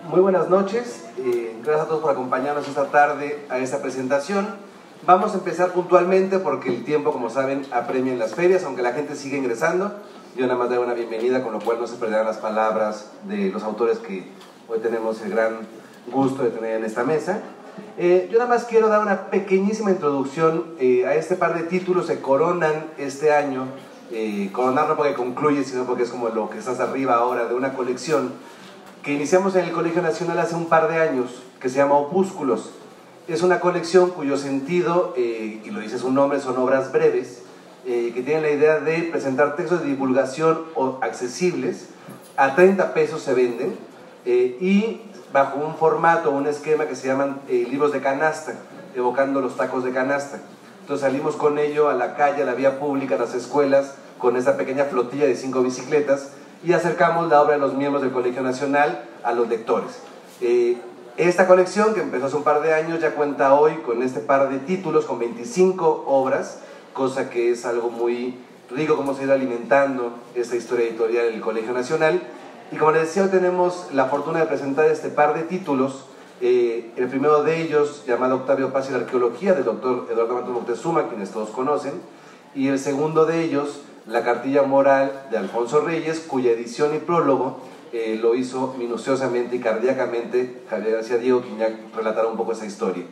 Muy buenas noches, gracias a todos por acompañarnos esta tarde a esta presentación. Vamos a empezar puntualmente porque el tiempo, como saben, apremia en las ferias, aunque la gente sigue ingresando. Yo nada más daré una bienvenida, con lo cual no se perderán las palabras de los autores que hoy tenemos el gran gusto de tener en esta mesa. Yo nada más quiero dar una pequeñísima introducción a este par de títulos que coronan este año. Coronar no porque concluye, sino porque es como lo que estás arriba ahora de una colección que iniciamos en el Colegio Nacional hace un par de años, que se llama Opúsculos. Es una colección cuyo sentido, y lo dice su nombre, son obras breves, que tienen la idea de presentar textos de divulgación accesibles, a 30 pesos se venden, y bajo un formato, un esquema que se llaman libros de canasta, evocando los tacos de canasta. Entonces salimos con ello a la calle, a la vía pública, a las escuelas, con esta pequeña flotilla de 5 bicicletas, y acercamos la obra de los miembros del Colegio Nacional a los lectores. Esta colección, que empezó hace un par de años, ya cuenta hoy con este par de títulos, con 25 obras, cosa que es algo muy rico como se ha ido alimentando esta historia editorial del Colegio Nacional. Y como les decía, hoy tenemos la fortuna de presentar este par de títulos. El primero de ellos, llamado Octavio Paz y la arqueología, del doctor Eduardo Matos Moctezuma, quienes todos conocen, y el segundo de ellos, La cartilla moral de Alfonso Reyes, cuya edición y prólogo lo hizo minuciosamente y cardíacamente Javier García Diego, quien ya relatará un poco esa historia.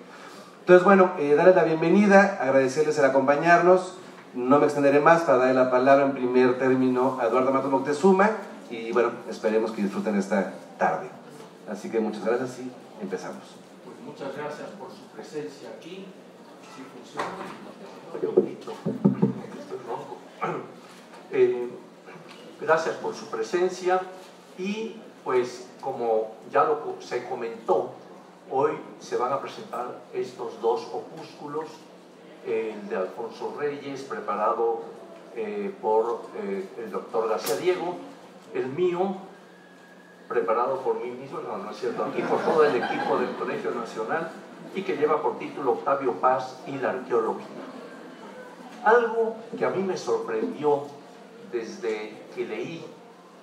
Entonces, bueno, darles la bienvenida, agradecerles el acompañarnos. No me extenderé más para darle la palabra en primer término a Eduardo Matos Moctezuma, y bueno, esperemos que disfruten esta tarde. Así que muchas gracias y empezamos. Pues muchas gracias por su presencia aquí. ¿Sí funciona? Oye, un poquito. Estoy ronco. Gracias por su presencia y pues como ya se comentó, hoy se van a presentar estos dos opúsculos, el de Alfonso Reyes, preparado por el doctor García Diego, el mío, preparado por mí mismo, no es cierto, aquí por todo el equipo del Colegio Nacional, y que lleva por título Octavio Paz y la arqueología. Algo que a mí me sorprendió desde que leí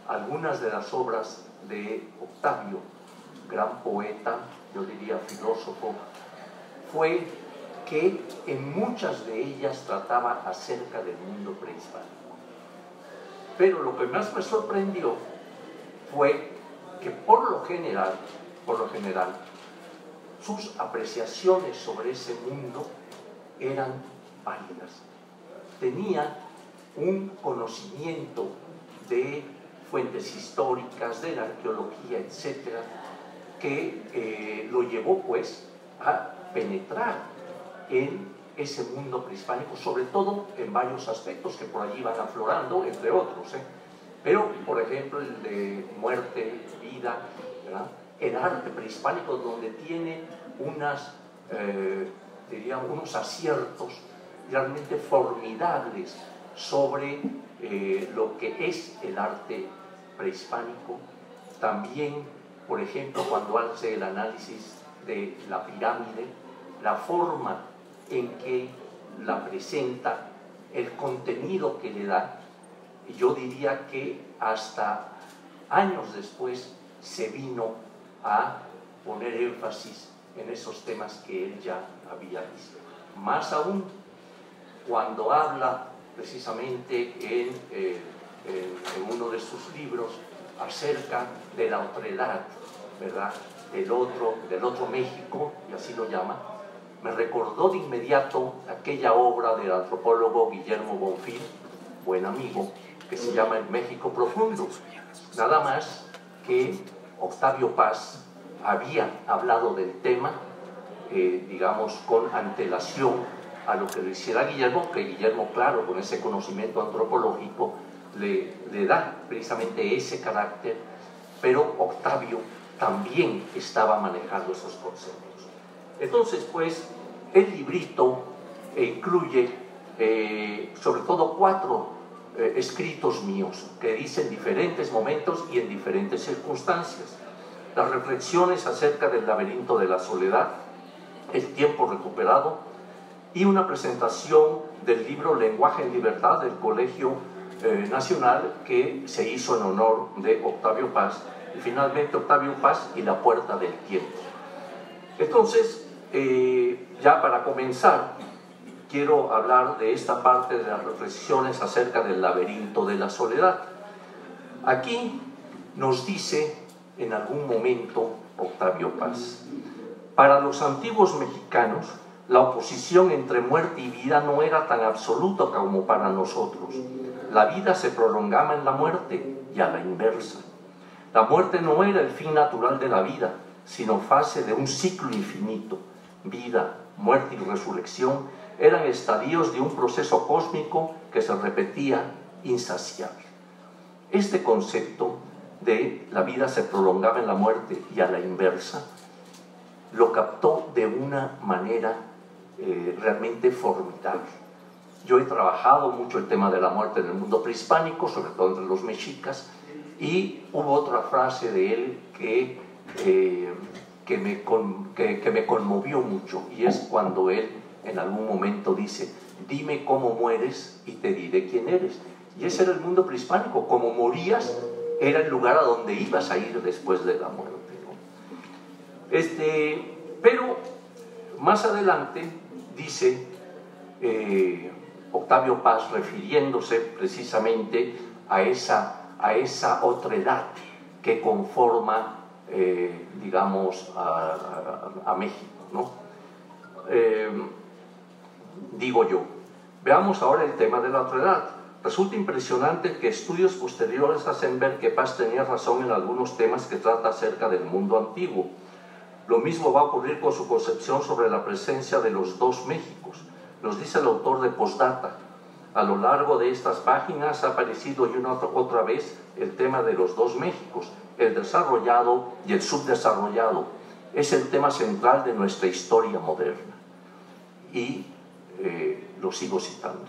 algunas de las obras de Octavio, gran poeta, yo diría filósofo, fue que en muchas de ellas trataba acerca del mundo prehispánico. Pero lo que más me sorprendió fue que por lo general, sus apreciaciones sobre ese mundo eran válidas. Tenía un conocimiento de fuentes históricas, de la arqueología, etcétera, que lo llevó pues a penetrar en ese mundo prehispánico, sobre todo en varios aspectos que por allí van aflorando, entre otros, pero por ejemplo el de muerte, vida, ¿verdad? El arte prehispánico, donde tiene unos aciertos realmente formidables sobre lo que es el arte prehispánico. También, por ejemplo, cuando hace el análisis de la pirámide, la forma en que la presenta, el contenido que le da, yo diría que hasta años después se vino a poner énfasis en esos temas que él ya había visto. Más aún, cuando habla precisamente en uno de sus libros acerca de la otredad, ¿verdad? del otro México, y así lo llama, me recordó de inmediato aquella obra del antropólogo Guillermo Bonfil, buen amigo, que se llama El México Profundo. Nada más que Octavio Paz había hablado del tema, digamos, con antelación a lo que lo hiciera Guillermo, que Guillermo, claro, con ese conocimiento antropológico, le da precisamente ese carácter, pero Octavio también estaba manejando esos conceptos. Entonces, pues, el librito incluye sobre todo 4 escritos míos que dicen diferentes momentos y en diferentes circunstancias. Las reflexiones acerca del laberinto de la soledad, el tiempo recuperado y una presentación del libro Lenguaje en Libertad del Colegio Nacional que se hizo en honor de Octavio Paz, y finalmente Octavio Paz y la Puerta del Tiempo. Entonces, ya para comenzar, quiero hablar de esta parte de las reflexiones acerca del laberinto de la soledad. Aquí nos dice en algún momento Octavio Paz: para los antiguos mexicanos, la oposición entre muerte y vida no era tan absoluta como para nosotros. La vida se prolongaba en la muerte y a la inversa. La muerte no era el fin natural de la vida, sino fase de un ciclo infinito. Vida, muerte y resurrección eran estadios de un proceso cósmico que se repetía insaciable. Este concepto de la vida se prolongaba en la muerte y a la inversa lo captó de una manera realmente formidable. Yo he trabajado mucho el tema de la muerte en el mundo prehispánico, sobre todo entre los mexicas, y hubo otra frase de él que me conmovió mucho, y es cuando él en algún momento dice: dime cómo mueres y te diré quién eres. Y ese era el mundo prehispánico: como morías era el lugar a donde ibas a ir después de la muerte, ¿no? Pero más adelante dice Octavio Paz, refiriéndose precisamente a esa otredad que conforma, digamos, a México, ¿no? Digo yo, veamos ahora el tema de la otredad. Resulta impresionante que estudios posteriores hacen ver que Paz tenía razón en algunos temas que trata acerca del mundo antiguo. Lo mismo va a ocurrir con su concepción sobre la presencia de los 2 Méxicos. Nos dice el autor de Postdata: a lo largo de estas páginas ha aparecido y otra vez el tema de los 2 Méxicos, el desarrollado y el subdesarrollado. Es el tema central de nuestra historia moderna. Y lo sigo citando.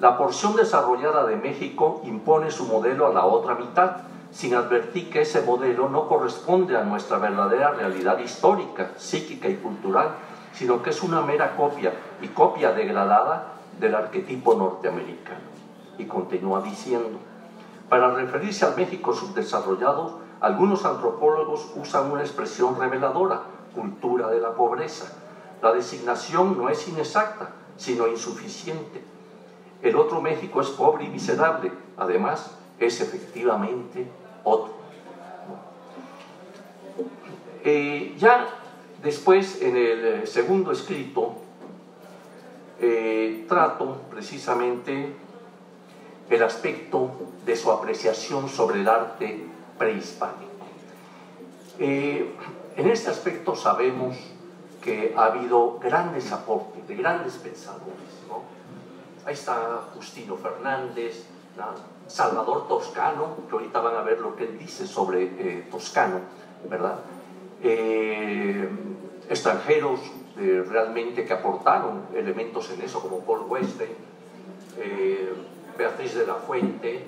La porción desarrollada de México impone su modelo a la otra mitad, sin advertir que ese modelo no corresponde a nuestra verdadera realidad histórica, psíquica y cultural, sino que es una mera copia, y copia degradada, del arquetipo norteamericano. Y continúa diciendo: para referirse al México subdesarrollado, algunos antropólogos usan una expresión reveladora: cultura de la pobreza. La designación no es inexacta, sino insuficiente. El otro México es pobre y miserable, además es efectivamente otro. Ya después, en el segundo escrito, trato precisamente el aspecto de su apreciación sobre el arte prehispánico. En este aspecto sabemos que ha habido grandes aportes de grandes pensadores, ¿no? Ahí está Justino Fernández, Salvador Toscano, que ahorita van a ver lo que él dice sobre Toscano, ¿verdad? Extranjeros realmente que aportaron elementos en eso, como Paul Westen, Beatriz de la Fuente,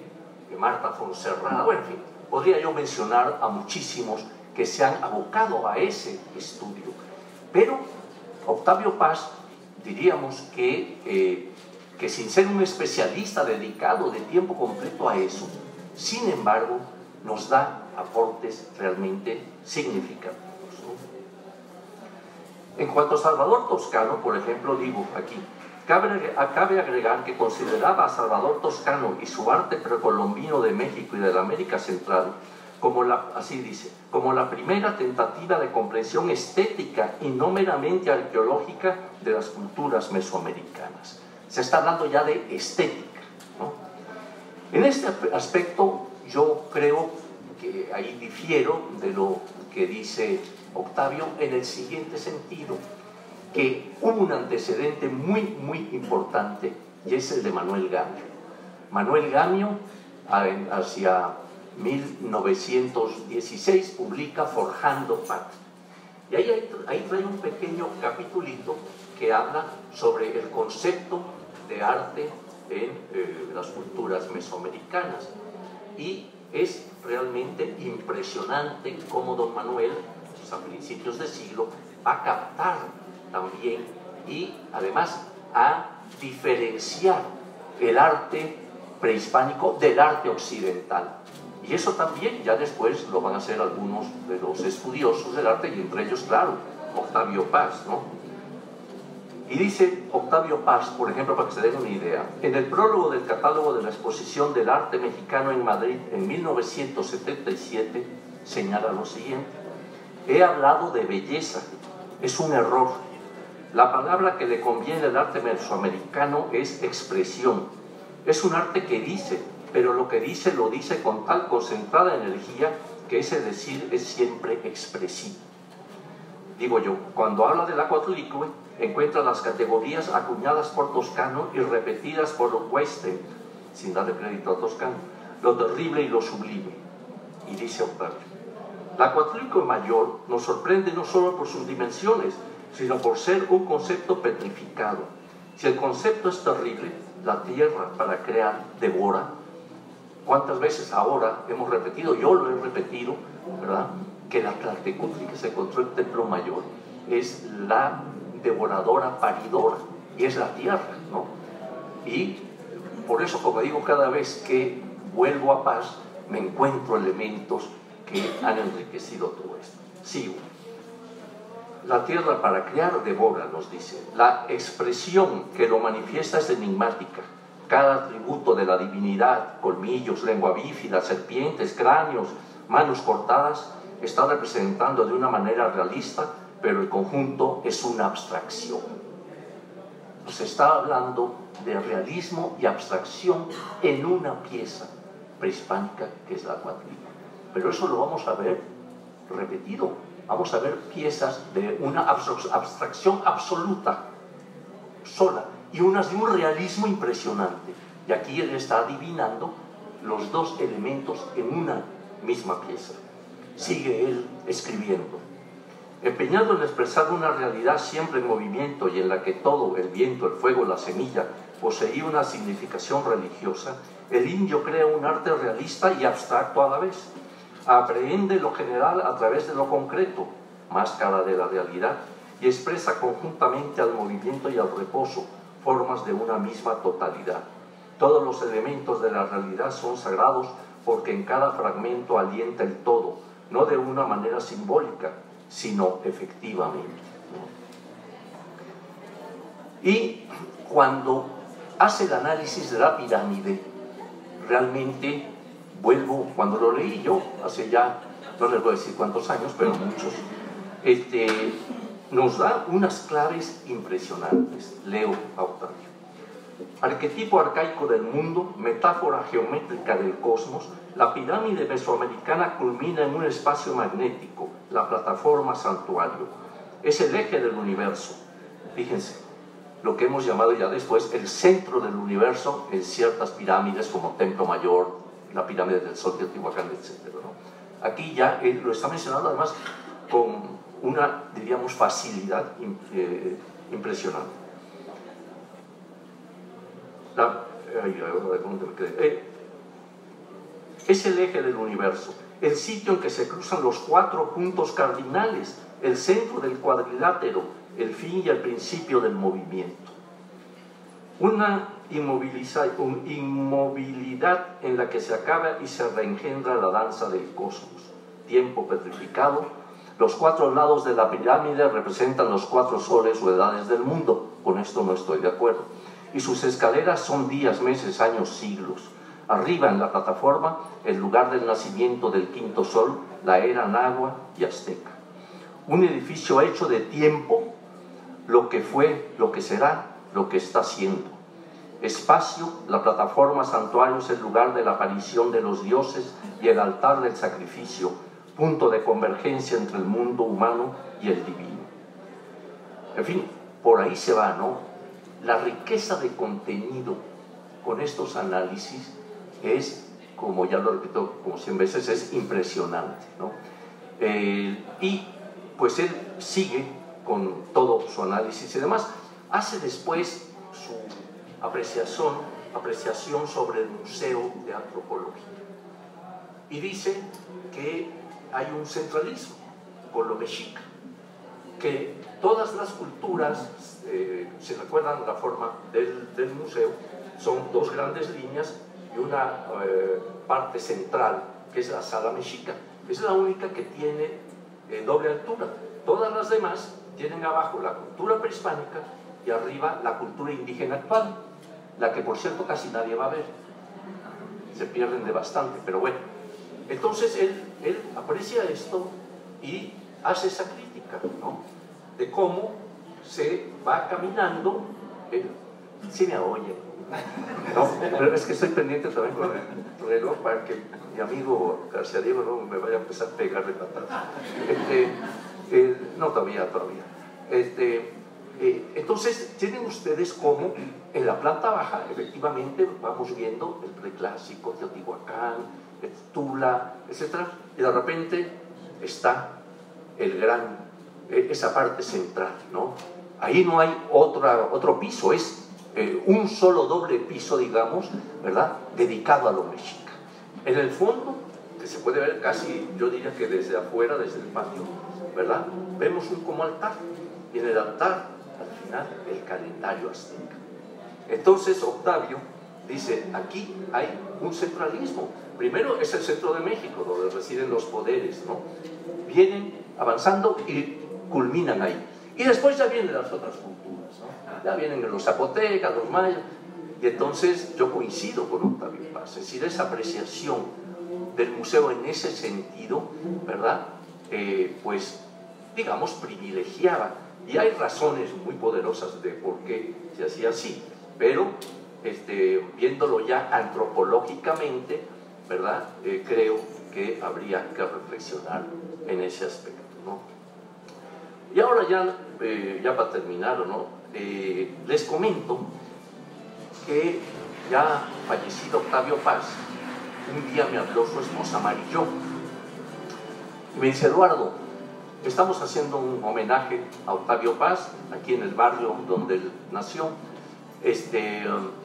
Marta Fonserrada, bueno, en fin, podría yo mencionar a muchísimos que se han abocado a ese estudio. Pero Octavio Paz, diríamos que sin ser un especialista dedicado de tiempo completo a eso, sin embargo, nos da aportes realmente significativos, ¿no? En cuanto a Salvador Toscano, por ejemplo, digo aquí, cabe agregar que consideraba a Salvador Toscano y su arte precolombino de México y de la América Central como así dice, como la primera tentativa de comprensión estética y no meramente arqueológica de las culturas mesoamericanas. Se está hablando ya de estética, ¿no? En este aspecto yo creo que ahí difiero de lo que dice Octavio en el siguiente sentido, que hubo un antecedente muy, muy importante, y es el de Manuel Gandhi. Manuel Gamio, hacia 1916, publica Forjando Patria. Y ahí trae un pequeño capitulito que habla sobre el concepto de arte en las culturas mesoamericanas. Y es realmente impresionante cómo don Manuel, a principios de siglo, va a captar también y además a diferenciar el arte prehispánico del arte occidental. Y eso también ya después lo van a hacer algunos de los estudiosos del arte, y entre ellos, claro, Octavio Paz, ¿no? Y dice Octavio Paz, por ejemplo, para que se den una idea, en el prólogo del catálogo de la exposición del arte mexicano en Madrid en 1977, señala lo siguiente: he hablado de belleza, es un error. La palabra que le conviene al arte mesoamericano es expresión. Es un arte que dice, pero lo que dice lo dice con tal concentrada energía que ese decir es siempre expresivo. Digo yo, cuando habla del Acuatlicue, encuentra las categorías acuñadas por Toscano y repetidas por Western, sin darle crédito a Toscano, lo terrible y lo sublime. Y dice Octavio, la Acuatlicue mayor nos sorprende no solo por sus dimensiones, sino por ser un concepto petrificado. Si el concepto es terrible, la tierra para crear devora. ¿Cuántas veces ahora hemos repetido, yo lo he repetido, ¿verdad?, que la Tlaltecutli que se encontró en el Templo Mayor es la devoradora, paridora, y es la tierra, ¿no? Y por eso, como digo, cada vez que vuelvo a Paz, me encuentro elementos que han enriquecido todo esto. Sigo. La tierra para crear devora, nos dice. La expresión que lo manifiesta es enigmática. Cada atributo de la divinidad, colmillos, lengua bífida, serpientes, cráneos, manos cortadas, está representando de una manera realista, pero el conjunto es una abstracción. Nos está hablando de realismo y abstracción en una pieza prehispánica que es la Acuatlicue. Pero eso lo vamos a ver repetido. Vamos a ver piezas de una abstracción absoluta, sola, y unas de un realismo impresionante. Y aquí él está adivinando los dos elementos en una misma pieza. Sigue él escribiendo. Empeñado en expresar una realidad siempre en movimiento y en la que todo, el viento, el fuego, la semilla, poseía una significación religiosa, el indio crea un arte realista y abstracto a la vez. Aprehende lo general a través de lo concreto, máscara de la realidad, y expresa conjuntamente al movimiento y al reposo, formas de una misma totalidad. Todos los elementos de la realidad son sagrados porque en cada fragmento alienta el todo, no de una manera simbólica, sino efectivamente. Y cuando hace el análisis de la pirámide, realmente cuando lo leí yo, hace ya, no les voy a decir cuántos años, pero muchos, nos da unas claves impresionantes. Leo a Octavio. Arquetipo arcaico del mundo, metáfora geométrica del cosmos, la pirámide mesoamericana culmina en un espacio magnético, la plataforma santuario. Es el eje del universo. Fíjense, lo que hemos llamado ya después el centro del universo en ciertas pirámides como Templo Mayor, la pirámide del Sol de Teotihuacán, etc., ¿no? Aquí ya él lo está mencionando además con una, diríamos, facilidad impresionante. Es el eje del universo, el sitio en que se cruzan los 4 puntos cardinales, el centro del cuadrilátero, el fin y el principio del movimiento. Una inmovilidad en la que se acaba y se reengendra la danza del cosmos. Tiempo petrificado. Los 4 lados de la pirámide representan los 4 soles o edades del mundo. Con esto no estoy de acuerdo. Y sus escaleras son días, meses, años, siglos. Arriba en la plataforma, el lugar del nacimiento del 5.º sol, la era náhua y azteca. Un edificio hecho de tiempo, lo que fue, lo que será, lo que está siendo. Espacio, la plataforma santuario es el lugar de la aparición de los dioses y el altar del sacrificio, punto de convergencia entre el mundo humano y el divino. En fin, por ahí se va, ¿no? La riqueza de contenido con estos análisis es, como ya lo repito como 100 veces, es impresionante, ¿no? Y pues él sigue con todo su análisis y demás. Hace después su apreciación sobre el Museo de Antropología y dice que hay un centralismo con lo mexica, que todas las culturas, si recuerdan la forma del museo, son dos grandes líneas y una parte central, que es la sala mexica. Es la única que tiene doble altura. Todas las demás tienen abajo la cultura prehispánica y arriba la cultura indígena actual, la que por cierto casi nadie va a ver. Se pierden de bastante, pero bueno. Entonces él aprecia esto y hace esa crítica, ¿no? De cómo se va caminando. Sí me oye, ¿no? Pero es que estoy pendiente también con el reloj para que mi amigo García Diego no me vaya a empezar a pegar de patadas. No, todavía. Entonces, tienen ustedes cómo en la planta baja, efectivamente, vamos viendo el preclásico, Teotihuacán, Tula, etc. Y de repente está esa parte central, ¿no? Ahí no hay otro piso, es un solo doble piso, digamos, ¿verdad?, dedicado a lo mexica. En el fondo, que se puede ver casi, yo diría que desde afuera, desde el patio, ¿verdad?, vemos un como altar, y en el altar, al final, el calendario azteca. Entonces Octavio dice, aquí hay un centralismo. Primero es el centro de México, donde residen los poderes, ¿no? Vienen avanzando y culminan ahí. Y después ya vienen las otras culturas, ¿no? Ya vienen los zapotecas, los mayas. Y entonces yo coincido con Octavio Paz, es decir, esa apreciación del museo en ese sentido, ¿verdad? Pues, digamos, privilegiaba. Y hay razones muy poderosas de por qué se hacía así, pero viéndolo ya antropológicamente, ¿verdad? Creo que habría que reflexionar en ese aspecto, ¿no? Y ahora ya para terminar, ¿no? Les comento que ya fallecido Octavio Paz, un día me habló su esposa Marillo y me dice, Eduardo, estamos haciendo un homenaje a Octavio Paz aquí en el barrio donde él nació,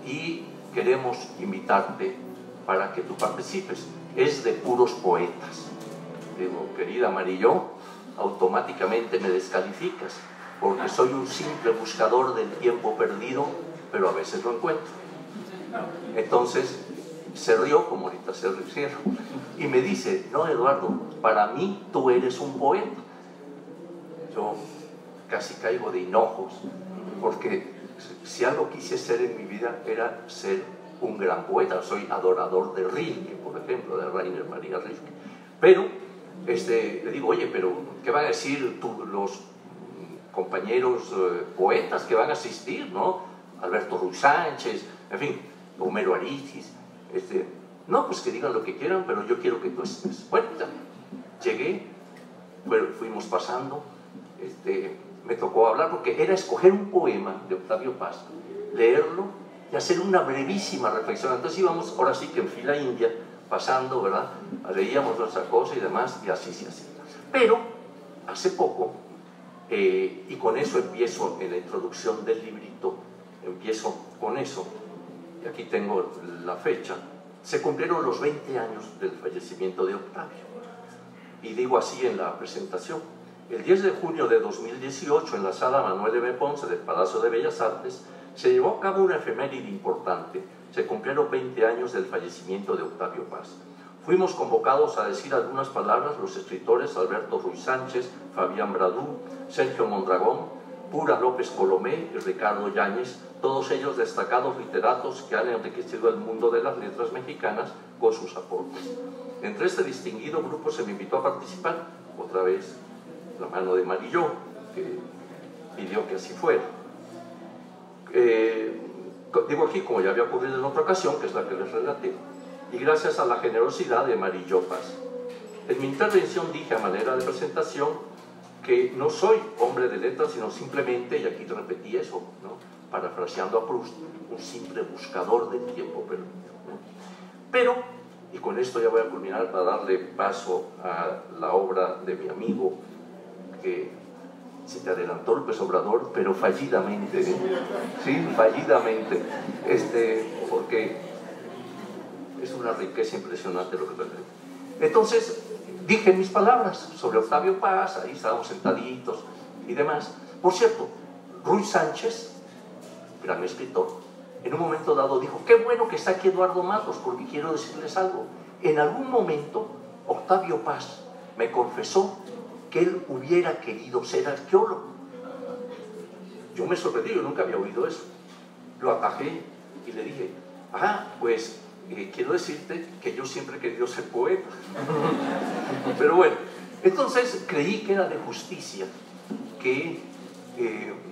y queremos invitarte para que tú participes. Es de puros poetas. Digo, querida Marillo, automáticamente me descalificas porque soy un simple buscador del tiempo perdido, pero a veces lo encuentro. Entonces se rió, como ahorita se rieron, y me dice, no, Eduardo, para mí tú eres un poeta. Yo casi caigo de hinojos, porque si algo quise ser en mi vida era ser un gran poeta. Soy adorador de Rilke, por ejemplo, de Rainer Maria Rilke. Pero le digo, oye, pero ¿qué van a decir los compañeros poetas que van a asistir, ¿no? Alberto Ruiz Sánchez, en fin, Homero Aridgis. No, pues que digan lo que quieran, pero yo quiero que tú estés. Bueno, ya llegué, fuimos pasando, me tocó hablar porque era escoger un poema de Octavio Paz, leerlo y hacer una brevísima reflexión. Entonces íbamos, ahora sí que en fila india, pasando, ¿verdad? Leíamos nuestra cosa y demás, y así se hacía. Pero hace poco, y con eso empiezo en la introducción del librito, empiezo con eso, y aquí tengo la fecha, se cumplieron los 20 años del fallecimiento de Octavio. Y digo así en la presentación, el 10 de junio de 2018, en la sala Manuel M. Ponce del Palacio de Bellas Artes, se llevó a cabo una efeméride importante. Se cumplieron 20 años del fallecimiento de Octavio Paz. Fuimos convocados a decir algunas palabras los escritores Alberto Ruiz Sánchez, Fabián Bradú, Sergio Mondragón, Pura López Colomé y Ricardo Yáñez, todos ellos destacados literatos que han enriquecido el mundo de las letras mexicanas con sus aportes. Entre este distinguido grupo se me invitó a participar, otra vez, la mano de Marillo, que pidió que así fuera. Digo aquí, como ya había ocurrido en otra ocasión, que es la que les relaté, y gracias a la generosidad de Marillo Paz. En mi intervención dije a manera de presentación que no soy hombre de letras, sino simplemente, y aquí repetí eso, ¿no?, parafraseando a Proust, un simple buscador del tiempo perdido, ¿no? Pero, y con esto ya voy a culminar para darle paso a la obra de mi amigo, que se te adelantó López Obrador, pero fallidamente, ¿eh? Sí, fallidamente, porque es una riqueza impresionante lo que tenemos. Entonces, dije mis palabras sobre Octavio Paz, ahí estábamos sentaditos y demás. Por cierto, Ruy Sánchez, gran escritor, en un momento dado dijo: qué bueno que está aquí Eduardo Matos, porque quiero decirles algo. En algún momento, Octavio Paz me confesó que él hubiera querido ser arqueólogo. Yo me sorprendí, yo nunca había oído eso. Lo atajé y le dije: pues quiero decirte que yo siempre he querido ser poeta. Pero bueno, entonces creí que era de justicia que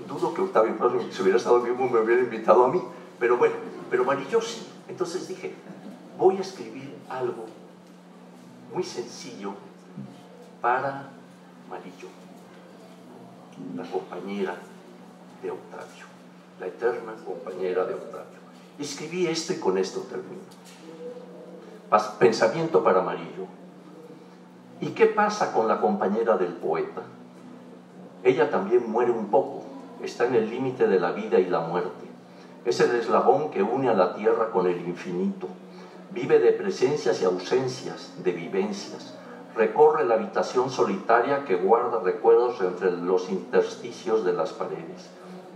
dudo que Octavio Paz, si hubiera estado vivo, me hubiera invitado a mí, pero bueno, pero Marillo sí. Entonces dije: voy a escribir algo muy sencillo para Marillo, la compañera de Octavio, la eterna compañera de Octavio. Escribí esto y con esto termino. Pensamiento para Marillo. ¿Y qué pasa con la compañera del poeta? Ella también muere un poco, está en el límite de la vida y la muerte. Es el eslabón que une a la tierra con el infinito. Vive de presencias y ausencias, de vivencias. Recorre la habitación solitaria que guarda recuerdos entre los intersticios de las paredes.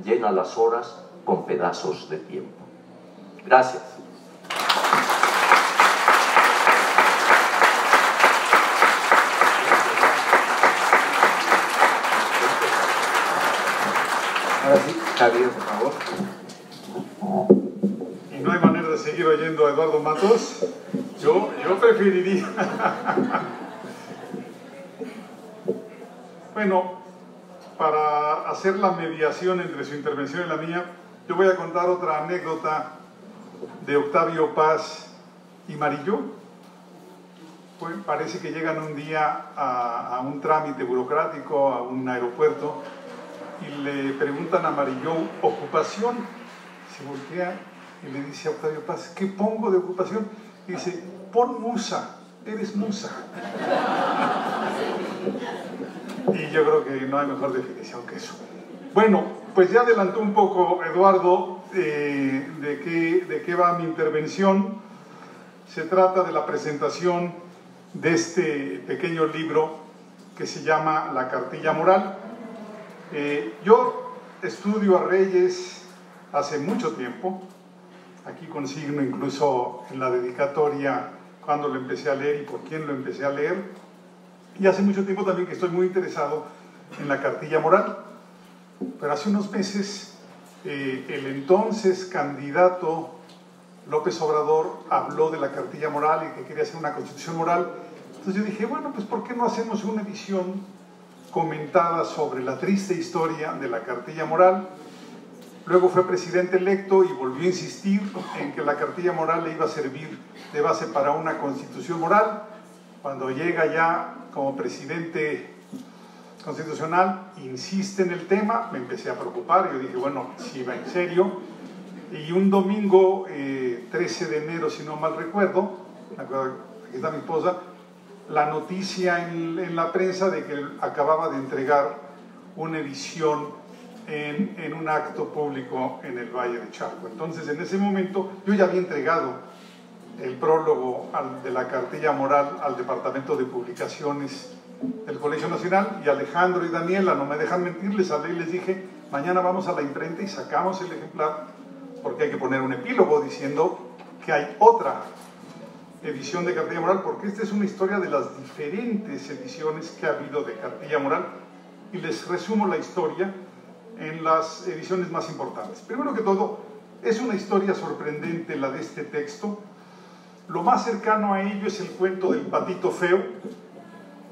Llena las horas con pedazos de tiempo. Gracias. Ahora sí, Javier, por favor. Y no hay manera de seguir oyendo a Eduardo Matos. Yo preferiría. Bueno, para hacer la mediación entre su intervención y la mía, yo voy a contar otra anécdota de Octavio Paz y Marillo. Pues parece que llegan un día a un trámite burocrático, a un aeropuerto, y le preguntan a Marillo ocupación. Se voltea y le dice a Octavio Paz: ¿qué pongo de ocupación? Y dice: pon musa, eres musa. Y yo creo que no hay mejor definición que eso. Bueno, pues ya adelantó un poco Eduardo de qué va mi intervención. Se trata de la presentación de este pequeño libro que se llama La Cartilla Moral. Yo estudio a Reyes hace mucho tiempo. Aquí consigno incluso en la dedicatoria cuando lo empecé a leer y por quién lo empecé a leer. Y hace mucho tiempo también que estoy muy interesado en la Cartilla Moral. Pero hace unos meses el entonces candidato López Obrador habló de la Cartilla Moral y que quería hacer una constitución moral. Entonces yo dije: bueno, pues ¿por qué no hacemos una edición comentada sobre la triste historia de la Cartilla Moral? Luego fue presidente electo y volvió a insistir en que la Cartilla Moral le iba a servir de base para una constitución moral. Cuando llega ya como presidente constitucional, insiste en el tema, me empecé a preocupar. Yo dije: bueno, si va en serio. Y un domingo, 13 de enero, si no mal recuerdo, aquí está mi esposa, la noticia en la prensa de que él acababa de entregar una edición en un acto público en el Valle de Chalco. Entonces, en ese momento, yo ya había entregado el prólogo de la Cartilla Moral al Departamento de Publicaciones del Colegio Nacional, y Alejandro y Daniela, no me dejan mentir, les hablé y les dije: mañana vamos a la imprenta y sacamos el ejemplar, porque hay que poner un epílogo diciendo que hay otra edición de Cartilla Moral, porque esta es una historia de las diferentes ediciones que ha habido de Cartilla Moral, y les resumo la historia en las ediciones más importantes. Primero que todo, es una historia sorprendente la de este texto. Lo más cercano a ello es el cuento del patito feo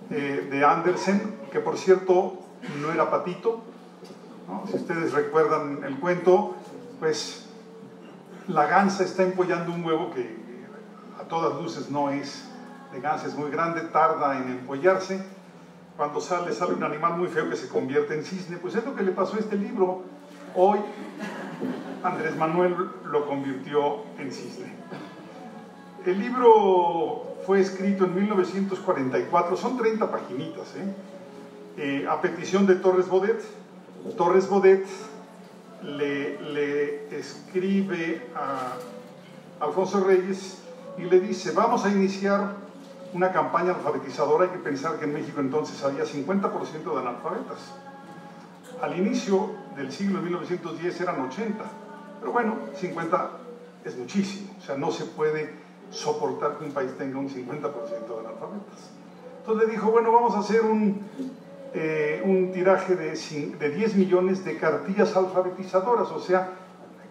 de Andersen, que por cierto no era patito, ¿no? Si ustedes recuerdan el cuento, pues la gansa está empollando un huevo que a todas luces no es de gansa, es muy grande, tarda en empollarse. Cuando sale un animal muy feo que se convierte en cisne. Pues es lo que le pasó a este libro. Hoy Andrés Manuel lo convirtió en cisne. El libro fue escrito en 1944, son 30 paginitas, a petición de Torres Bodet. Torres Bodet le escribe a Alfonso Reyes y le dice: vamos a iniciar una campaña alfabetizadora. Hay que pensar que en México entonces había 50% de analfabetas. Al inicio del siglo 1910 eran 80, pero bueno, 50 es muchísimo, o sea, no se puede soportar que un país tenga un 50% de analfabetas. Entonces le dijo: bueno, vamos a hacer un tiraje de 10 millones de cartillas alfabetizadoras. O sea,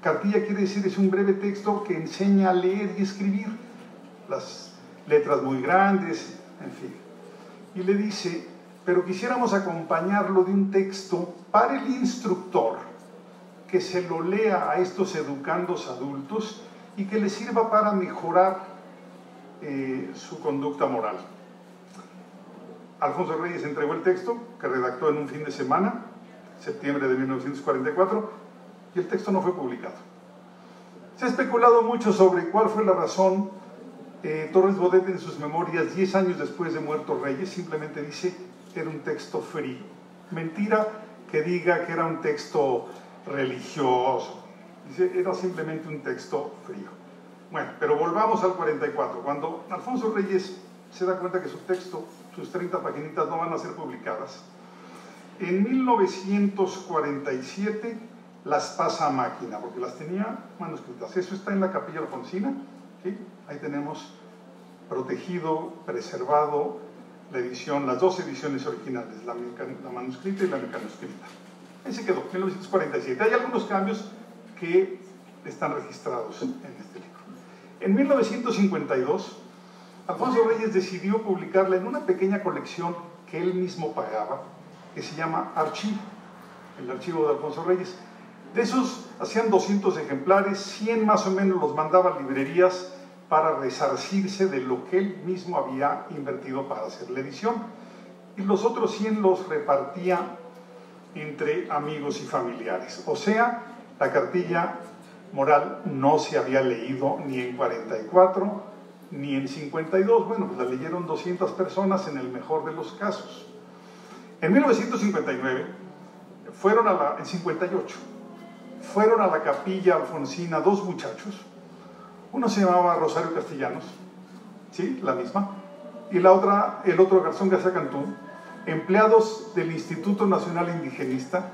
cartilla quiere decir, es un breve texto que enseña a leer y escribir, las letras muy grandes, en fin. Y le dice: pero quisiéramos acompañarlo de un texto para el instructor, que se lo lea a estos educandos adultos y que les sirva para mejorar su conducta moral. Alfonso Reyes entregó el texto, que redactó en un fin de semana, septiembre de 1944, y el texto no fue publicado. Se ha especulado mucho sobre cuál fue la razón. Torres Bodet, en sus memorias, 10 años después de muerto Reyes, simplemente dice: era un texto frío. Mentira que diga que era un texto religioso. Dice: era simplemente un texto frío. Bueno, pero volvamos al 44. Cuando Alfonso Reyes se da cuenta que su texto, sus 30 paginitas, no van a ser publicadas, en 1947 las pasa a máquina, porque las tenía manuscritas. Eso está en la Capilla Alfonsina, ¿sí? Ahí tenemos protegido, preservado la edición, las dos ediciones originales, la manuscrita y la mecanuscrita. Ahí se quedó, 1947. Hay algunos cambios que están registrados en este libro. En 1952, Alfonso Reyes decidió publicarla en una pequeña colección que él mismo pagaba, que se llama Archivo, el archivo de Alfonso Reyes. De esos hacían 200 ejemplares, 100 más o menos los mandaba a librerías para resarcirse de lo que él mismo había invertido para hacer la edición, y los otros 100 los repartía entre amigos y familiares. O sea, la cartilla moral no se había leído ni en 44 ni en 52. Bueno, pues la leyeron 200 personas en el mejor de los casos. En 1959 en 58 fueron a la Capilla Alfonsina dos muchachos. Uno se llamaba Rosario Castellanos, ¿sí? La misma, y el otro Garzón García Cantú, empleados del Instituto Nacional Indigenista,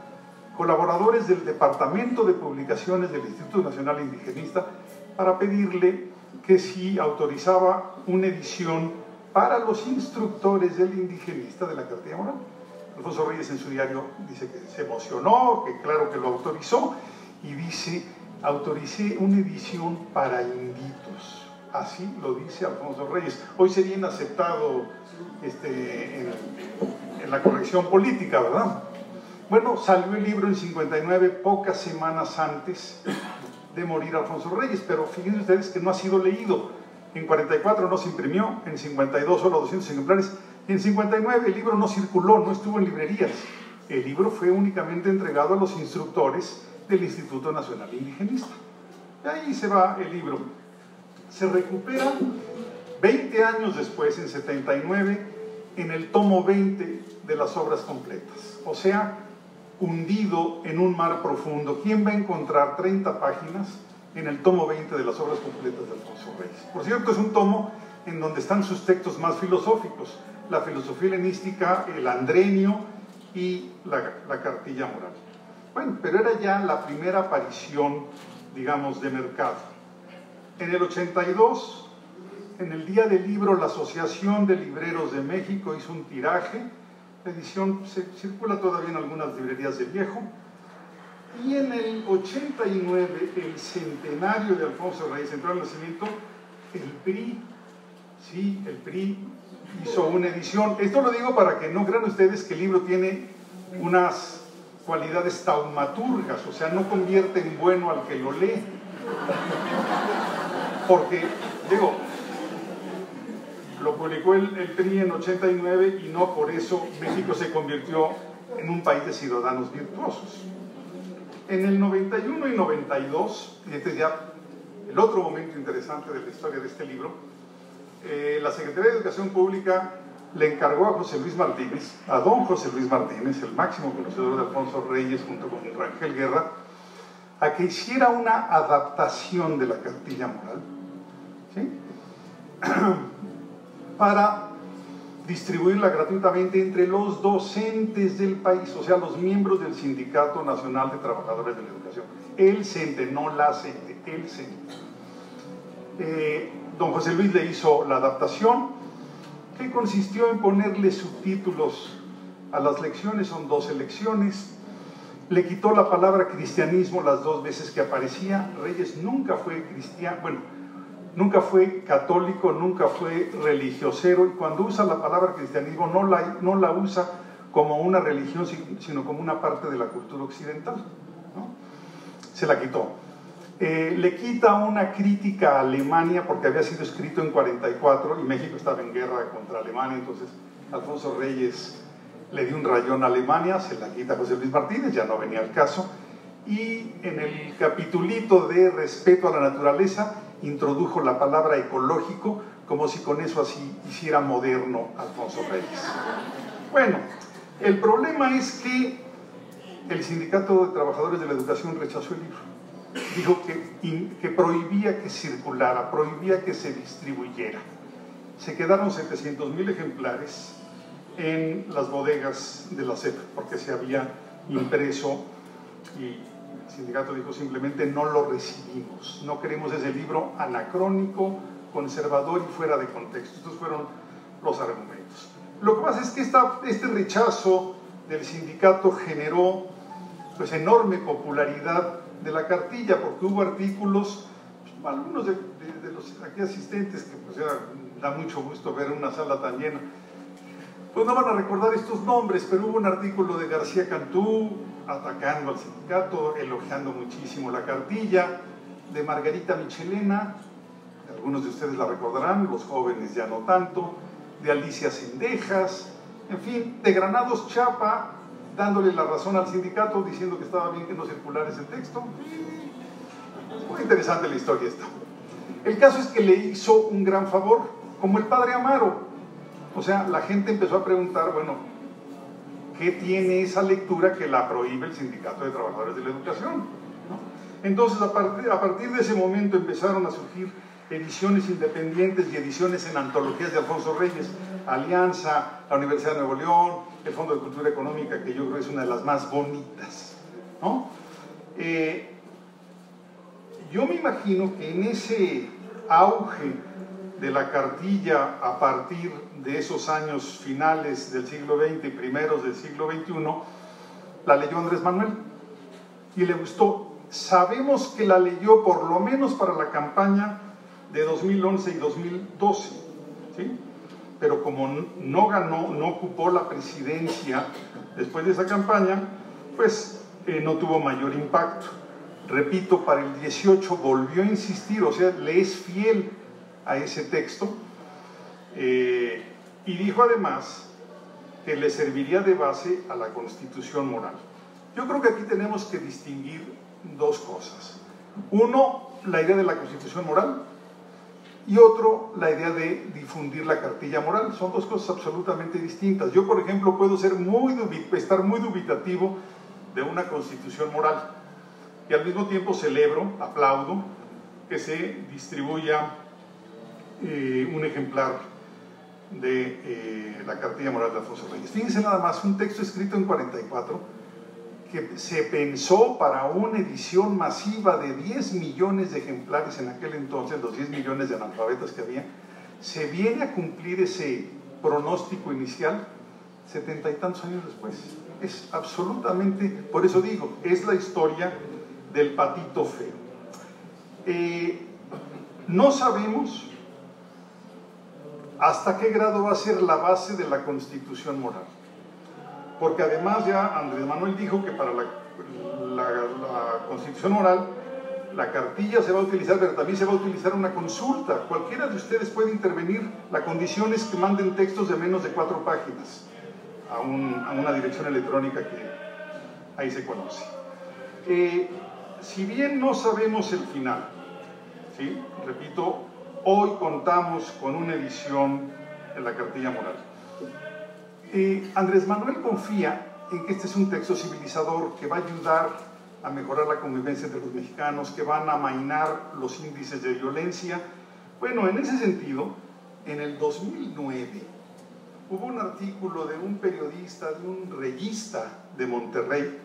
colaboradores del Departamento de Publicaciones del Instituto Nacional Indigenista, para pedirle que si autorizaba una edición para los instructores del indigenista de la cartilla moral. Alfonso Reyes en su diario dice que se emocionó, que claro que lo autorizó, y dice: autoricé una edición para inditos. Así lo dice Alfonso Reyes. Hoy sería inaceptado en la corrección política, ¿verdad? Bueno, salió el libro en 59, pocas semanas antes de morir Alfonso Reyes, pero fíjense ustedes que no ha sido leído. En 44 no se imprimió, en 52 solo 200 ejemplares, y en 59 el libro no circuló, no estuvo en librerías. El libro fue únicamente entregado a los instructores del Instituto Nacional Indigenista. Y ahí se va el libro. Se recupera 20 años después, en 79, en el tomo 20 de las obras completas. O sea, hundido en un mar profundo. ¿Quién va a encontrar 30 páginas en el tomo 20 de las obras completas de Alfonso Reyes? Por cierto, es un tomo en donde están sus textos más filosóficos: la filosofía helenística, el Andrenio y la cartilla moral. Bueno, pero era ya la primera aparición, digamos, de mercado. En el 82, en el Día del Libro, la Asociación de Libreros de México hizo un tiraje. La edición circula todavía en algunas librerías de viejo. Y en el 89, el centenario de Alfonso Reyes, Central del Nacimiento, el PRI, sí, el PRI hizo una edición. Esto lo digo para que no crean ustedes que el libro tiene unas cualidades taumaturgas, o sea, no convierte en bueno al que lo lee. Porque, digo, lo publicó el PRI en 89 y no por eso México se convirtió en un país de ciudadanos virtuosos. En el 91 y 92, y este es ya el otro momento interesante de la historia de este libro, la Secretaría de Educación Pública le encargó a José Luis Martínez, a don José Luis Martínez, el máximo conocedor de Alfonso Reyes junto con Rangel Guerra, a que hiciera una adaptación de la cartilla moral, ¿sí? para distribuirla gratuitamente entre los docentes del país, o sea, los miembros del Sindicato Nacional de Trabajadores de la Educación. El CENTE, no la CENTE, el CENTE. Don José Luis le hizo la adaptación, que consistió en ponerle subtítulos a las lecciones, son 12 lecciones. Le quitó la palabra cristianismo las 2 veces que aparecía. Reyes nunca fue cristiano, bueno, nunca fue católico, nunca fue religiosero, y cuando usa la palabra cristianismo no la usa como una religión, sino como una parte de la cultura occidental, ¿no? Se la quitó. Le quita una crítica a Alemania, porque había sido escrito en 44 y México estaba en guerra contra Alemania, entonces Alfonso Reyes le dio un rayón a Alemania, se la quita José Luis Martínez, ya no venía al caso, y en el capitulito de respeto a la naturaleza introdujo la palabra ecológico, como si con eso así hiciera moderno Alfonso Reyes. Bueno, el problema es que el Sindicato de Trabajadores de la Educación rechazó el libro. Dijo que prohibía que circulara, prohibía que se distribuyera. Se quedaron 700,000 ejemplares en las bodegas de la SEP, porque se había impreso, y el sindicato dijo simplemente no lo recibimos, no queremos ese libro anacrónico, conservador y fuera de contexto. Estos fueron los argumentos. Lo que pasa es que este rechazo del sindicato generó pues enorme popularidad de la cartilla, porque hubo artículos, algunos de los aquí asistentes, que pues ya da mucho gusto ver una sala tan llena, pues no van a recordar estos nombres, pero hubo un artículo de García Cantú atacando al sindicato, elogiando muchísimo la cartilla, de Margarita Michelena, algunos de ustedes la recordarán, los jóvenes ya no tanto, de Alicia Cendejas, en fin, de Granados Chapa, dándole la razón al sindicato, diciendo que estaba bien que no circulara ese texto. Muy interesante la historia esta. El caso es que le hizo un gran favor, como el padre Amaro. O sea, la gente empezó a preguntar, bueno, ¿qué tiene esa lectura que la prohíbe el Sindicato de Trabajadores de la Educación? ¿No? Entonces, a partir de ese momento empezaron a surgir ediciones independientes y ediciones en antologías de Alfonso Reyes, Alianza, la Universidad de Nuevo León, el Fondo de Cultura Económica, que yo creo es una de las más bonitas, ¿no? Yo me imagino que en ese auge de la cartilla a partir de esos años finales del siglo XX y primeros del siglo XXI, la leyó Andrés Manuel y le gustó. Sabemos que la leyó por lo menos para la campaña de 2011 y 2012, ¿sí? Pero como no ganó, no ocupó la presidencia después de esa campaña, pues no tuvo mayor impacto. Repito, para el 18 volvió a insistir, o sea, le es fiel a ese texto, y dijo además que le serviría de base a la Constitución moral. Yo creo que aquí tenemos que distinguir dos cosas. Uno, la idea de la Constitución moral, y otro, la idea de difundir la cartilla moral. Son dos cosas absolutamente distintas. Yo, por ejemplo, puedo estar muy dubitativo de una Constitución moral, y al mismo tiempo celebro, aplaudo, que se distribuya un ejemplar de la cartilla moral de Alfonso Reyes. Fíjense nada más, un texto escrito en 44 que se pensó para una edición masiva de 10 millones de ejemplares en aquel entonces, los 10 millones de analfabetas que había. Se viene a cumplir ese pronóstico inicial 70 y tantos años después. Es absolutamente, por eso digo, es la historia del patito feo. No sabemos hasta qué grado va a ser la base de la Constitución moral, porque además ya Andrés Manuel dijo que para la Constitución moral la cartilla se va a utilizar, pero también se va a utilizar una consulta. Cualquiera de ustedes puede intervenir. La condición es que manden textos de menos de 4 páginas a una dirección electrónica que ahí se conoce. Si bien no sabemos el final, ¿sí? Repito, hoy contamos con una edición en la Cartilla Moral. Andrés Manuel confía en que este es un texto civilizador que va a ayudar a mejorar la convivencia entre los mexicanos, que van a amainar los índices de violencia. Bueno, en ese sentido, en el 2009 hubo un artículo de un periodista, de un reyista de Monterrey,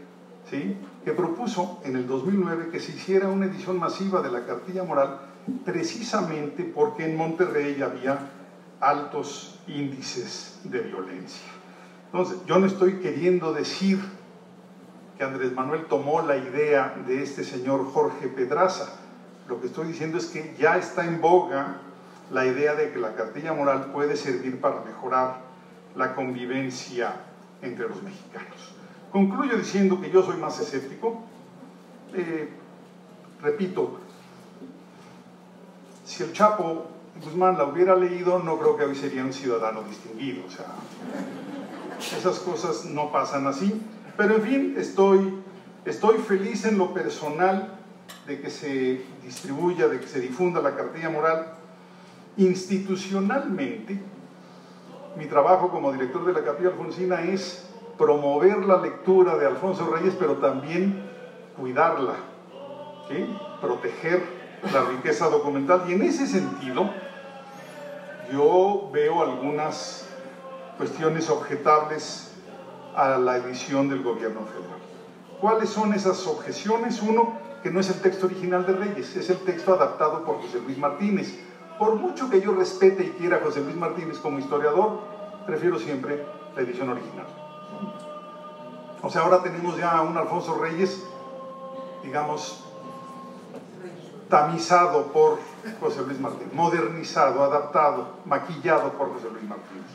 ¿sí?, que propuso en el 2009 que se hiciera una edición masiva de la Cartilla Moral, precisamente porque en Monterrey había altos índices de violencia. Entonces, yo no estoy queriendo decir que Andrés Manuel tomó la idea de este señor Jorge Pedraza. Lo que estoy diciendo es que ya está en boga la idea de que la Cartilla Moral puede servir para mejorar la convivencia entre los mexicanos. Concluyo diciendo que yo soy más escéptico. Repito, si el Chapo Guzmán la hubiera leído, no creo que hoy sería un ciudadano distinguido. O sea, esas cosas no pasan así. Pero en fin, estoy feliz en lo personal de que se distribuya, de que se difunda la Cartilla Moral. Institucionalmente, mi trabajo como director de la Capilla Alfonsina es promover la lectura de Alfonso Reyes, pero también cuidarla, ¿sí?, proteger la riqueza documental. Y en ese sentido, yo veo algunas cuestiones objetables a la edición del gobierno federal. ¿Cuáles son esas objeciones? Uno, que no es el texto original de Reyes, es el texto adaptado por José Luis Martínez. Por mucho que yo respete y quiera a José Luis Martínez como historiador, prefiero siempre la edición original. O sea, ahora tenemos ya a un Alfonso Reyes, digamos, tamizado por José Luis Martínez, modernizado, adaptado, maquillado por José Luis Martínez.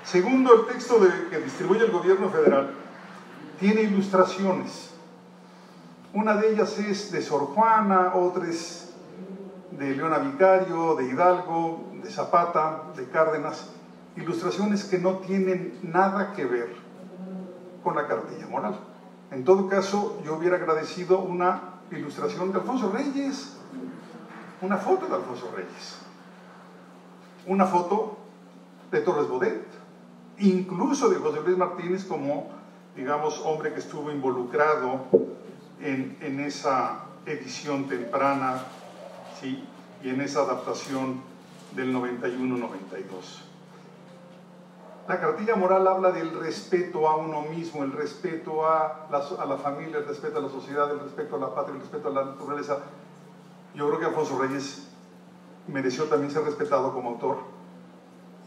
Segundo, el texto que distribuye el gobierno federal tiene ilustraciones. Una de ellas es de Sor Juana, otra es de Leona Vicario, de Hidalgo, de Zapata, de Cárdenas. Ilustraciones que no tienen nada que ver con la Cartilla Moral. En todo caso, yo hubiera agradecido una ilustración de Alfonso Reyes, una foto de Alfonso Reyes, una foto de Torres Bodet, incluso de José Luis Martínez como, digamos, hombre que estuvo involucrado en esa edición temprana, ¿sí?, y en esa adaptación del 91-92. La Cartilla Moral habla del respeto a uno mismo, el respeto a la familia, el respeto a la sociedad, el respeto a la patria, el respeto a la naturaleza. Yo creo que Alfonso Reyes mereció también ser respetado como autor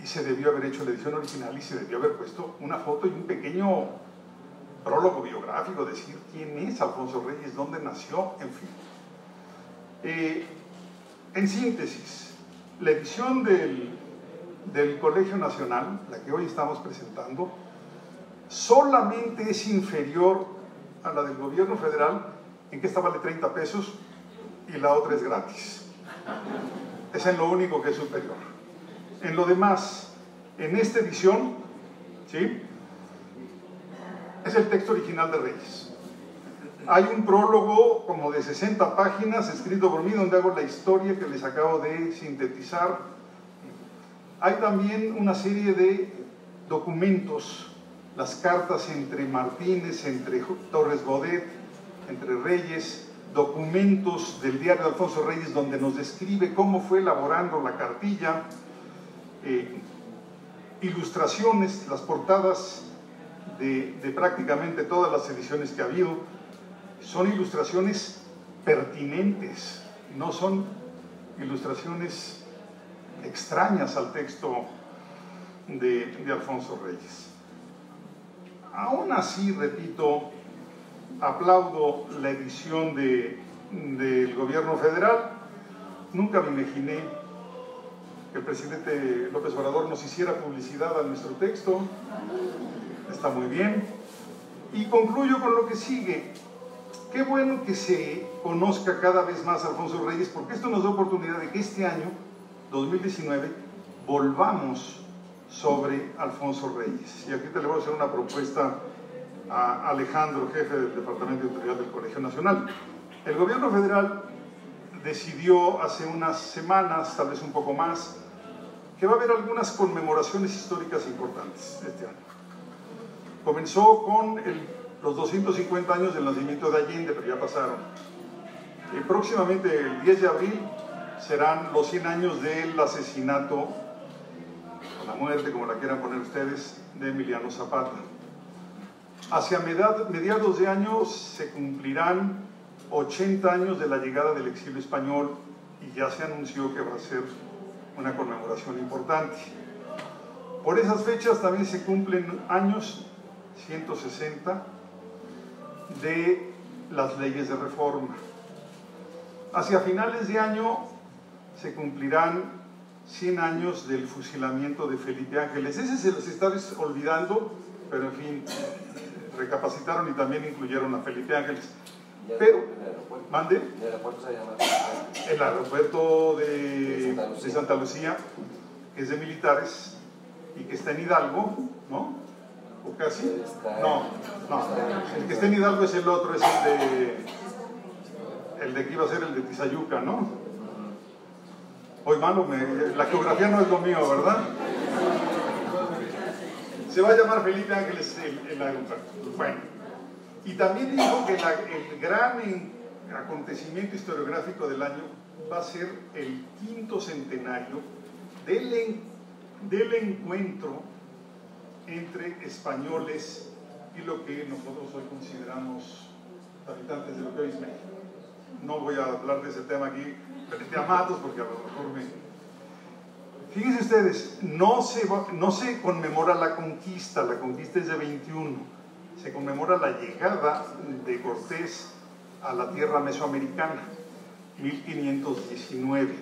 y se debió haber hecho la edición original y se debió haber puesto una foto y un pequeño prólogo biográfico, decir quién es Alfonso Reyes, dónde nació, en fin. En síntesis, la edición del Colegio Nacional, la que hoy estamos presentando, solamente es inferior a la del gobierno federal, en que esta vale 30 pesos y la otra es gratis. Es en lo único que es superior. En lo demás, en esta edición, ¿sí?, es el texto original de Reyes. Hay un prólogo como de 60 páginas escrito por mí, donde hago la historia que les acabo de sintetizar. Hay también una serie de documentos, las cartas entre Martínez, entre Torres Bodet, entre Reyes, documentos del diario de Alfonso Reyes donde nos describe cómo fue elaborando la cartilla, ilustraciones, las portadas de prácticamente todas las ediciones que ha habido. Son ilustraciones pertinentes, no son ilustraciones extrañas al texto de Alfonso Reyes. Aún así, repito, aplaudo la edición del gobierno federal. Nunca me imaginé que el presidente López Obrador nos hiciera publicidad a nuestro texto. Está muy bien. Y concluyo con lo que sigue. Qué bueno que se conozca cada vez más a Alfonso Reyes, porque esto nos da oportunidad de que este año, 2019, volvamos sobre Alfonso Reyes. Y aquí te le voy a hacer una propuesta a Alejandro, jefe del Departamento de Autoridad del Colegio Nacional. El gobierno federal decidió hace unas semanas, tal vez un poco más, que va a haber algunas conmemoraciones históricas importantes este año. Comenzó con los 250 años del nacimiento de Allende, pero ya pasaron. Próximamente, el 10 de abril, serán los 100 años del asesinato, o la muerte, como la quieran poner ustedes, de Emiliano Zapata. Hacia mediados de año se cumplirán 80 años de la llegada del exilio español y ya se anunció que va a ser una conmemoración importante. Por esas fechas también se cumplen años 160 de las leyes de reforma. Hacia finales de año se cumplirán 100 años del fusilamiento de Felipe Ángeles. Ese se los estaba olvidando, pero en fin, recapacitaron y también incluyeron a Felipe Ángeles. Pero, ¿mande? ¿El aeropuerto se llama? El aeropuerto de Santa Lucía, que es de militares y que está en Hidalgo, ¿no? ¿O casi? No, el que está en Hidalgo es el otro, es el de que iba a ser el de Tizayuca, ¿no? Hoy malo, la geografía no es lo mío, ¿verdad? Se va a llamar Felipe Ángeles el aeropuerto. Bueno. Y también dijo que el gran acontecimiento historiográfico del año va a ser el 5º centenario del encuentro entre españoles y lo que nosotros hoy consideramos habitantes de lo que hoy es México. No voy a hablar de ese tema aquí frente a Matos porque a lo mejor Fíjense ustedes, no se conmemora la conquista es de 21. Se conmemora la llegada de Cortés a la tierra mesoamericana, 1519.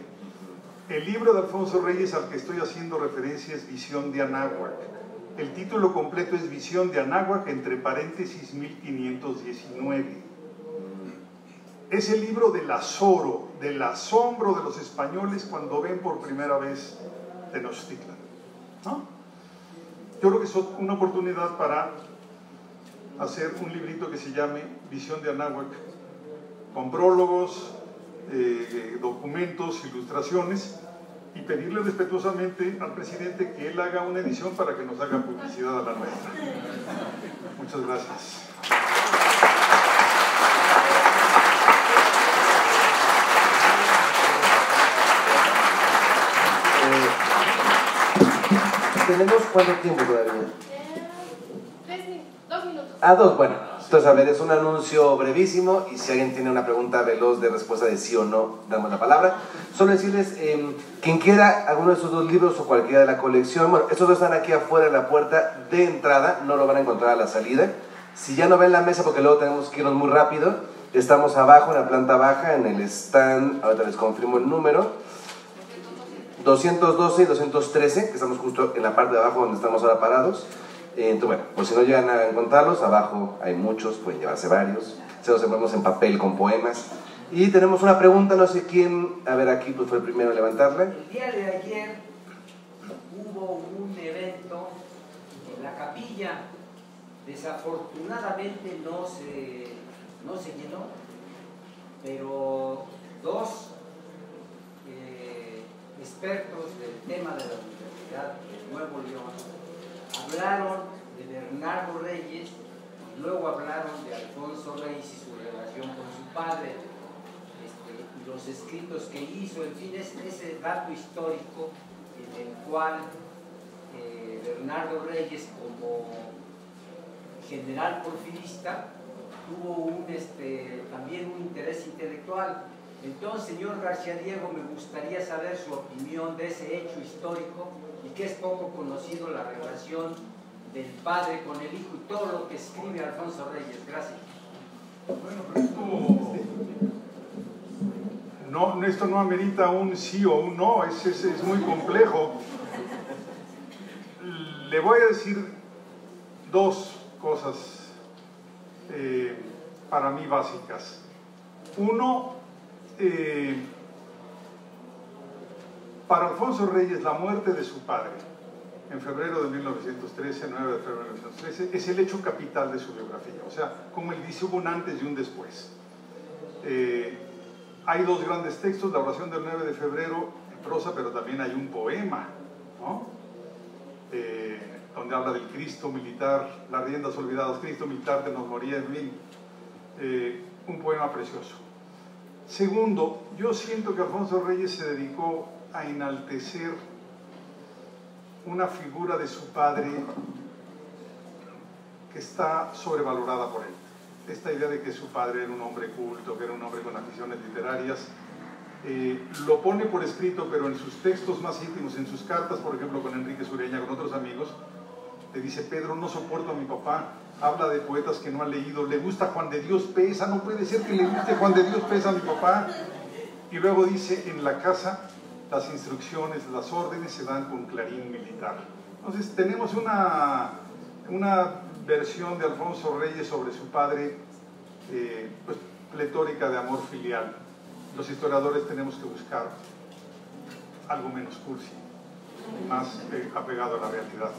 El libro de Alfonso Reyes al que estoy haciendo referencia es Visión de Anáhuac. El título completo es Visión de Anáhuac, entre paréntesis 1519. Es el libro del azoro, del asombro de los españoles cuando ven por primera vez Tenochtitlan, ¿no? Yo creo que es una oportunidad para hacer un librito que se llame Visión de Anáhuac, con prólogos, documentos, ilustraciones, y pedirle respetuosamente al presidente que él haga una edición para que nos haga publicidad a la nuestra. Muchas gracias. ¿Tenemos cuánto tiempo todavía? 2 minutos. Ah, 2, bueno. Entonces, a ver, es un anuncio brevísimo y si alguien tiene una pregunta veloz de respuesta de sí o no, damos la palabra. Solo decirles, quien quiera alguno de estos 2 libros o cualquiera de la colección, bueno, estos 2 están aquí afuera en la puerta de entrada, no lo van a encontrar a la salida. Si ya no ven la mesa, porque luego tenemos que irnos muy rápido, estamos abajo, en la planta baja, en el stand, ahorita les confirmo el número, 212 y 213, que estamos justo en la parte de abajo donde estamos ahora parados. Entonces, bueno, pues si no llegan a encontrarlos, abajo hay muchos, pueden llevarse varios. Se los enviamos en papel con poemas. Y tenemos una pregunta, no sé quién, a ver, aquí pues fue el primero en levantarla. El día de ayer hubo un evento en la capilla, desafortunadamente no se llenó, pero 2 expertos del tema de la Universidad de Nuevo León hablaron de Bernardo Reyes y luego hablaron de Alfonso Reyes y su relación con su padre, y los escritos que hizo, en fin, ese dato histórico en el cual Bernardo Reyes, como general porfirista, tuvo también un interés intelectual. Entonces, señor García Diego, me gustaría saber su opinión de ese hecho histórico y que es poco conocido la relación del padre con el hijo y todo lo que escribe Alfonso Reyes. Gracias. Bueno, pero esto no amerita un sí o un no, es muy complejo. Le voy a decir 2 cosas para mí básicas. Uno, para Alfonso Reyes, la muerte de su padre en febrero de 1913, 9 de febrero de 1913, es el hecho capital de su biografía. O sea, como él dice, hubo un antes y un después. Hay dos grandes textos, la oración del 9 de febrero en prosa, pero también hay un poema, ¿no? Donde habla del Cristo militar, las riendas olvidadas, Cristo militar de nos moría en fin. Un poema precioso. Segundo, yo siento que Alfonso Reyes se dedicó a enaltecer una figura de su padre que está sobrevalorada por él. Esta idea de que su padre era un hombre culto, que era un hombre con aficiones literarias, lo pone por escrito, pero en sus textos más íntimos, en sus cartas, por ejemplo, con Enrique Sureña, con otros amigos, le dice: Pedro, no soporto a mi papá, habla de poetas que no ha leído, le gusta Juan de Dios Pesa, no puede ser que le guste Juan de Dios Pesa a mi papá. Y luego dice: en la casa las instrucciones, las órdenes se dan con clarín militar. Entonces tenemos una versión de Alfonso Reyes sobre su padre pues, pletórica de amor filial. Los historiadores tenemos que buscar algo menos cursi, más apegado a la realidad.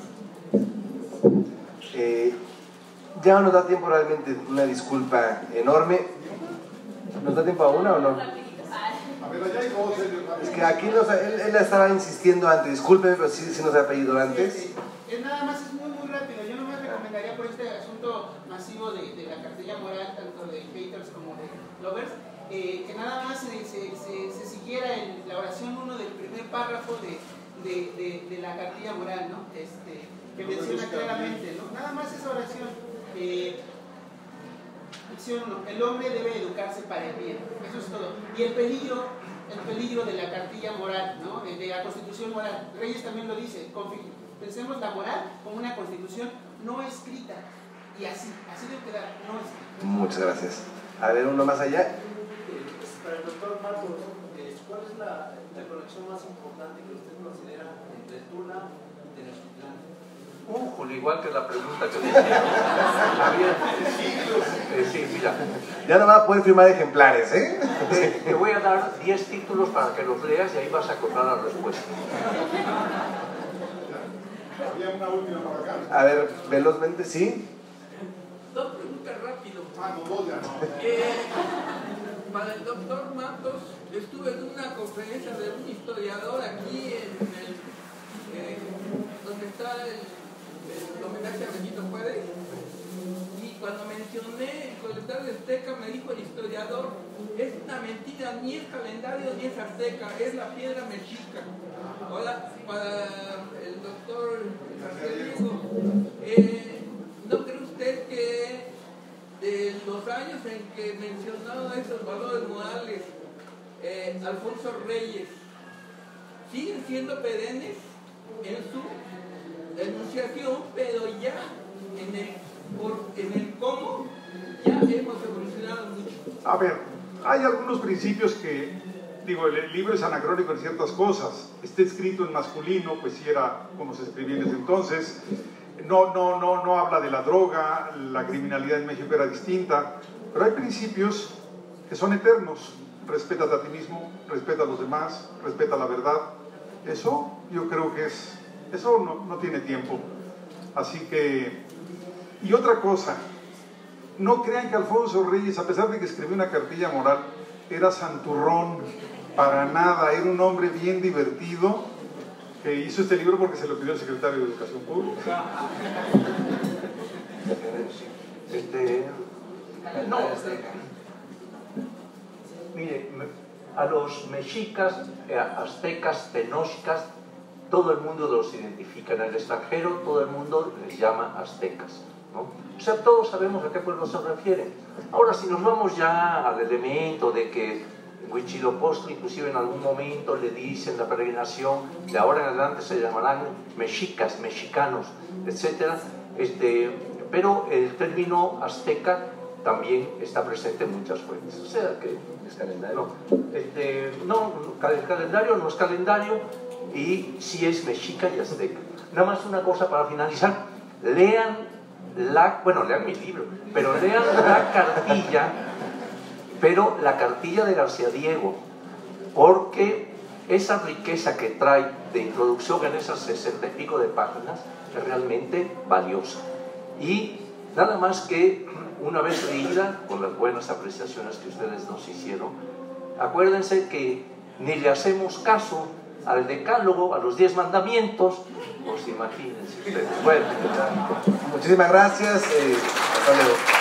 Ya no nos da tiempo realmente, una disculpa enorme. ¿Nos da tiempo a una o no? A ver, allá hay dos. Es que aquí él la estaba insistiendo antes, discúlpeme, pero sí nos ha pedido antes. Sí. Es nada más, es muy rápido. Yo no me recomendaría por este asunto masivo de la cartilla moral, tanto de haters como de lovers, que nada más se siguiera en la oración 1 del primer párrafo de la cartilla moral, ¿no? Que menciona claramente, ¿no? Nada más esa oración. Lección 1. El hombre debe educarse para el bien. Eso es todo. Y el peligro de la cartilla moral, ¿no? De la constitución moral. Reyes también lo dice. Pensemos la moral como una constitución no escrita. Y así debe quedar, no escrita. Muchas gracias. A ver, uno más allá. Para el doctor Marcos, ¿cuál es la conexión más importante que usted considera entre Tula y Tenochtitlán? Igual que la pregunta que le hicieron. Sí, mira. Ya no va a poder firmar ejemplares, ¿eh? Te voy a dar 10 títulos para que los leas y ahí vas a encontrar la respuesta. Había una última por acá. A ver, velozmente, ¿sí? Dos preguntas rápido. No, dos ya no. Para el doctor Matos, estuve en una conferencia de un historiador aquí donde está el homenaje a Benito Juárez, y cuando mencioné el calendario azteca me dijo el historiador: es una mentira, ni es calendario ni es azteca, es la piedra mexica. Ahora, para el doctor Diego, ¿no cree usted que de los años en que mencionó esos valores morales Alfonso Reyes siguen siendo perennes en su enunciación, pero ya en el cómo ya hemos evolucionado mucho? A ver, hay algunos principios que, digo, el libro es anacrónico en ciertas cosas. Está escrito en masculino, pues sí era como se escribía en ese entonces. No habla de la droga, la criminalidad en México era distinta, pero hay principios que son eternos. Respétate a ti mismo, respeta a los demás, respeta la verdad. Eso yo creo que eso no tiene tiempo. Así que, y otra cosa, no crean que Alfonso Reyes, a pesar de que escribió una cartilla moral, era santurrón, para nada. Era un hombre bien divertido que hizo este libro porque se lo pidió el secretario de Educación Pública. Mire, a los mexicas, aztecas, tenochcas, todo el mundo los identifica. En el extranjero todo el mundo les llama aztecas, ¿no? O sea, todos sabemos a qué pueblo se refieren. Ahora, si nos vamos ya al elemento de que Huitzilopochtli inclusive en algún momento le dicen la peregrinación, de ahora en adelante se llamarán mexicas, mexicanos, etc. Pero el término azteca también está presente en muchas fuentes. O sea que es calendario. No, el calendario no es calendario, y sí es mexica y azteca. Nada más una cosa para finalizar: lean mi libro, pero lean la cartilla, pero la cartilla de García Diego, porque esa riqueza que trae de introducción en esas 60 y pico de páginas es realmente valiosa. Y nada más que una vez leída, con las buenas apreciaciones que ustedes nos hicieron, acuérdense que ni le hacemos caso al decálogo, a los 10 mandamientos, pues imagínense ustedes. Bueno, muchísimas gracias. Hasta luego.